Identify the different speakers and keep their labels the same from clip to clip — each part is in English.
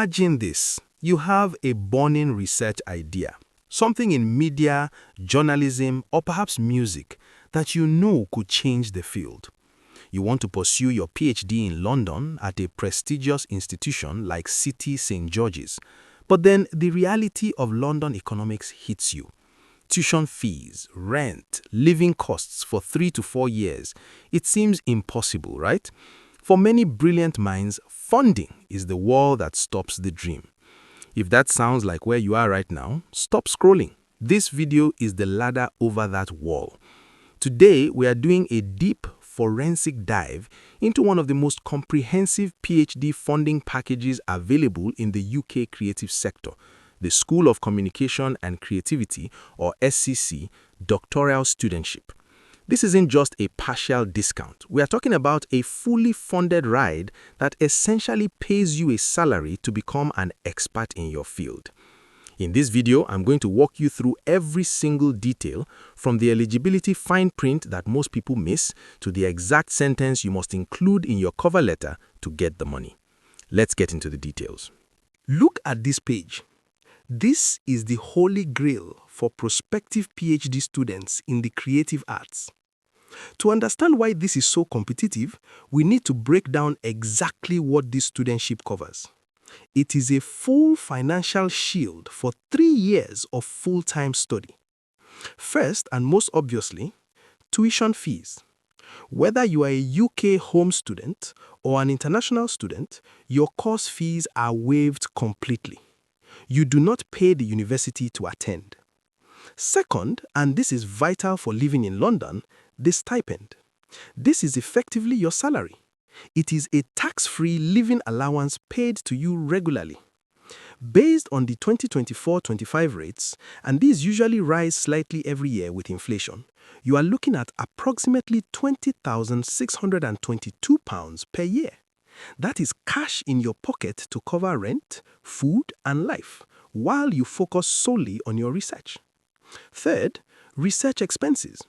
Speaker 1: Imagine this. You have a burning research idea, something in media, journalism, or perhaps music that you know could change the field. You want to pursue your PhD in London at a prestigious institution like City St. George's. But then the reality of London economics hits you. Tuition fees, rent, living costs for 3 to 4 years. It seems impossible, right? For many brilliant minds, funding is the wall that stops the dream. If that sounds like where you are right now, stop scrolling. This video is the ladder over that wall. Today, we are doing a deep forensic dive into one of the most comprehensive PhD funding packages available in the UK creative sector, the School of Communication and Creativity, or SCC Doctoral Studentship. This isn't just a partial discount. We are talking about a fully funded ride that essentially pays you a salary to become an expert in your field. In this video, I'm going to walk you through every single detail, from the eligibility fine print that most people miss to the exact sentence you must include in your cover letter to get the money. Let's get into the details. Look at this page. This is the holy grail for prospective PhD students in the creative arts. To understand why this is so competitive, we need to break down exactly what this studentship covers. It is a full financial shield for 3 years of full-time study. First, and most obviously, tuition fees. Whether you are a UK home student or an international student, your course fees are waived completely. You do not pay the university to attend. Second, and this is vital for living in London, the stipend. This is effectively your salary. It is a tax-free living allowance paid to you regularly. Based on the 2024-25 rates, and these usually rise slightly every year with inflation, you are looking at approximately £20,622 per year. That is cash in your pocket to cover rent, food, and life, while you focus solely on your research. Third, research expenses.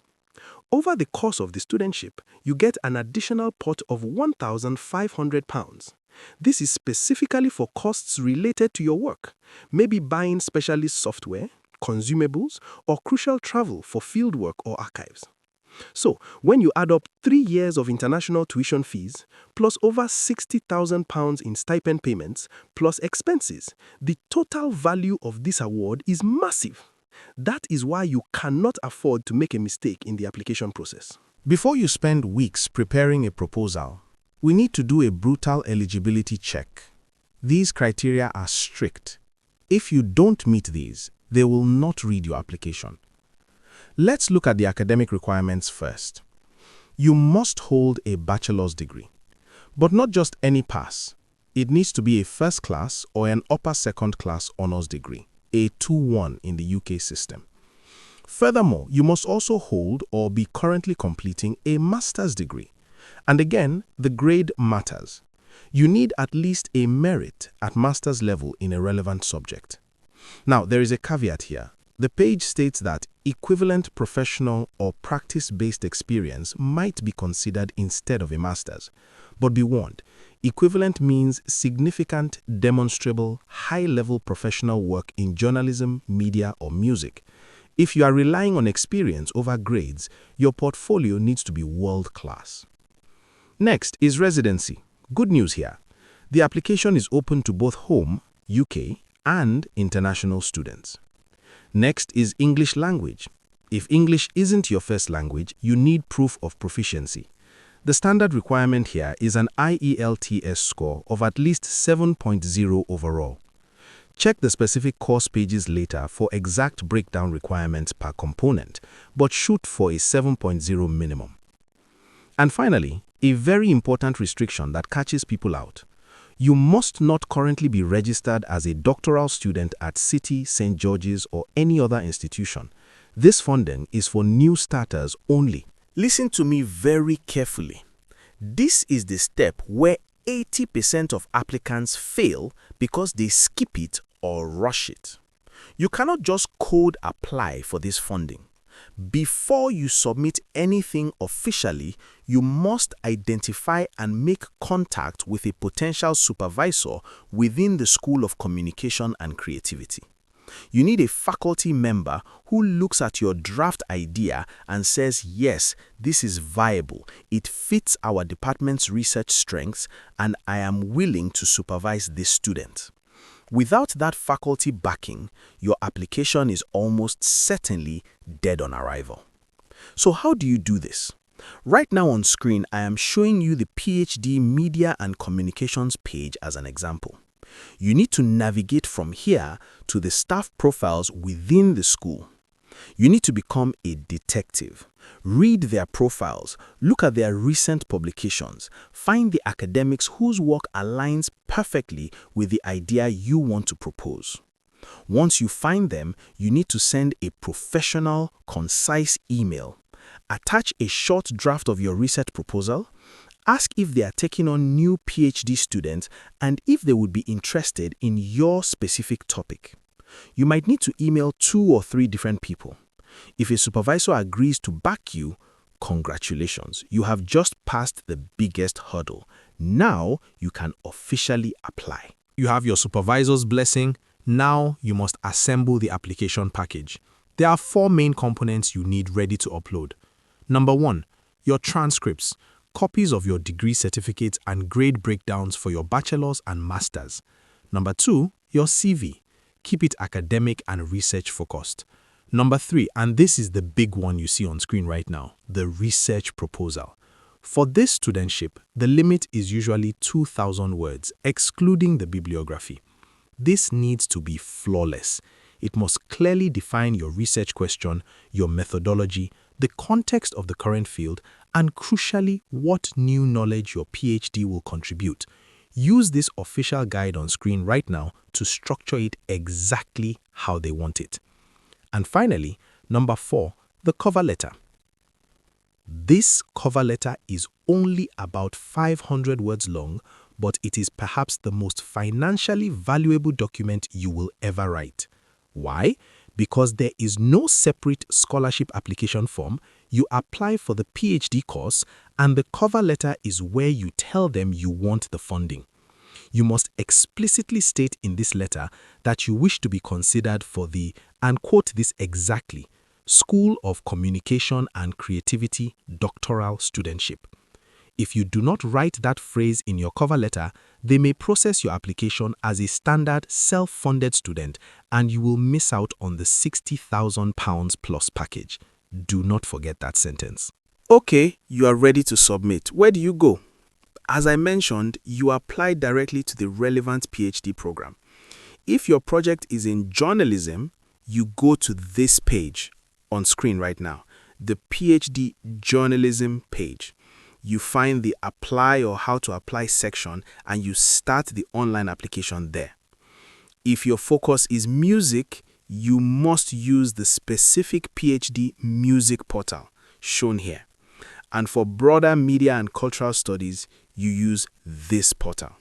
Speaker 1: Over the course of the studentship, you get an additional pot of £1,500. This is specifically for costs related to your work, maybe buying specialist software, consumables, or crucial travel for fieldwork or archives. So, when you add up 3 years of international tuition fees, plus over £60,000 in stipend payments, plus expenses, the total value of this award is massive. That is why you cannot afford to make a mistake in the application process. Before you spend weeks preparing a proposal, we need to do a brutal eligibility check. These criteria are strict. If you don't meet these, they will not read your application. Let's look at the academic requirements first. You must hold a bachelor's degree, but not just any pass. It needs to be a first class or an upper second class honors degree, a 2-1 in the UK system. Furthermore, you must also hold or be currently completing a master's degree. And again, the grade matters. You need at least a merit at master's level in a relevant subject. Now, there is a caveat here. The page states that equivalent professional or practice-based experience might be considered instead of a master's. But be warned, equivalent means significant, demonstrable, high-level professional work in journalism, media, or music. If you are relying on experience over grades, your portfolio needs to be world-class. Next is residency. Good news here. The application is open to both home, UK, and international students. Next is English language. If English isn't your first language, you need proof of proficiency. The standard requirement here is an IELTS score of at least 7.0 overall. Check the specific course pages later for exact breakdown requirements per component, but shoot for a 7.0 minimum. And finally, a very important restriction that catches people out. You must not currently be registered as a doctoral student at City, St. George's, or any other institution. This funding is for new starters only. Listen to me very carefully. This is the step where 80% of applicants fail because they skip it or rush it. You cannot just cold apply for this funding. Before you submit anything officially, you must identify and make contact with a potential supervisor within the School of Communication and Creativity. You need a faculty member who looks at your draft idea and says, yes, this is viable, it fits our department's research strengths, and I am willing to supervise this student. Without that faculty backing, your application is almost certainly dead on arrival. So how do you do this? Right now on screen, I am showing you the PhD Media and Communications page as an example. You need to navigate from here to the staff profiles within the school. You need to become a detective. Read their profiles, look at their recent publications, find the academics whose work aligns perfectly with the idea you want to propose. Once you find them, you need to send a professional, concise email. Attach a short draft of your research proposal. Ask if they are taking on new PhD students and if they would be interested in your specific topic. You might need to email 2 or 3 different people. If a supervisor agrees to back you, congratulations, you have just passed the biggest hurdle. Now you can officially apply.
Speaker 2: You have your supervisor's blessing. Now you must assemble the application package. There are 4 main components you need ready to upload. Number 1, your transcripts, copies of your degree certificates and grade breakdowns for your bachelor's and master's. Number 2, your CV. Keep it academic and research focused. Number 3, and this is the big one you see on screen right now, the research proposal. For this studentship, the limit is usually 2,000 words, excluding the bibliography. This needs to be flawless. It must clearly define your research question, your methodology, the context of the current field, and crucially, what new knowledge your PhD will contribute. Use this official guide on screen right now to structure it exactly how they want it. And finally, number 4, the cover letter. This cover letter is only about 500 words long, but it is perhaps the most financially valuable document you will ever write. Why? Because there is no separate scholarship application form. You apply for the PhD course, and the cover letter is where you tell them you want the funding. You must explicitly state in this letter that you wish to be considered for the, and quote this exactly, School of Communication and Creativity Doctoral Studentship. If you do not write that phrase in your cover letter, they may process your application as a standard self-funded student and you will miss out on the £60,000 plus package. Do not forget that sentence.
Speaker 1: Okay, you are ready to submit. Where do you go? As I mentioned, you apply directly to the relevant PhD program. If your project is in journalism, you go to this page on screen right now, the PhD Journalism page. You find the Apply or How to Apply section and you start the online application there. If your focus is music, you must use the specific PhD music portal shown here. And for broader media and cultural studies, you use this portal.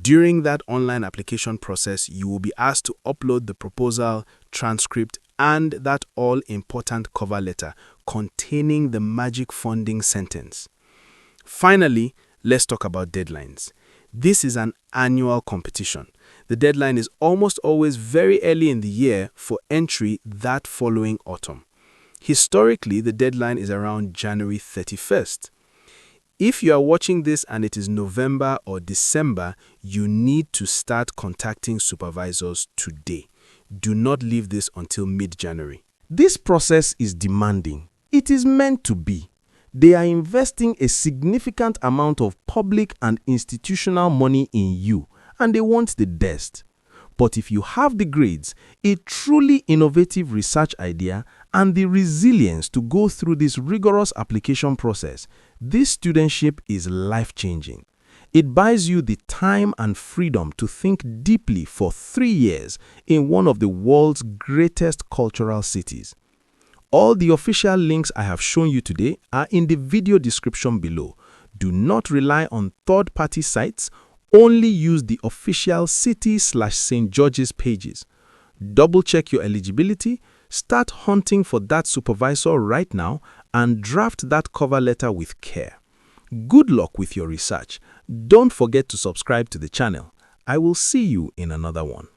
Speaker 1: During that online application process, you will be asked to upload the proposal, transcript, and that all-important cover letter containing the magic funding sentence. Finally, let's talk about deadlines. This is an annual competition. The deadline is almost always very early in the year for entry that following autumn. Historically, the deadline is around January 31st. If you are watching this and it is November or December, you need to start contacting supervisors today. Do not leave this until mid-January. This process is demanding. It is meant to be. They are investing a significant amount of public and institutional money in you, and they want the best. But if you have the grades, a truly innovative research idea, and the resilience to go through this rigorous application process, this studentship is life-changing. It buys you the time and freedom to think deeply for 3 years in one of the world's greatest cultural cities. All the official links I have shown you today are in the video description below. Do not rely on third-party sites. Only use the official City/St. George's pages. Double-check your eligibility, Start hunting for that supervisor right now and draft that cover letter with care. Good luck with your research. Don't forget to subscribe to the channel. I will see you in another one.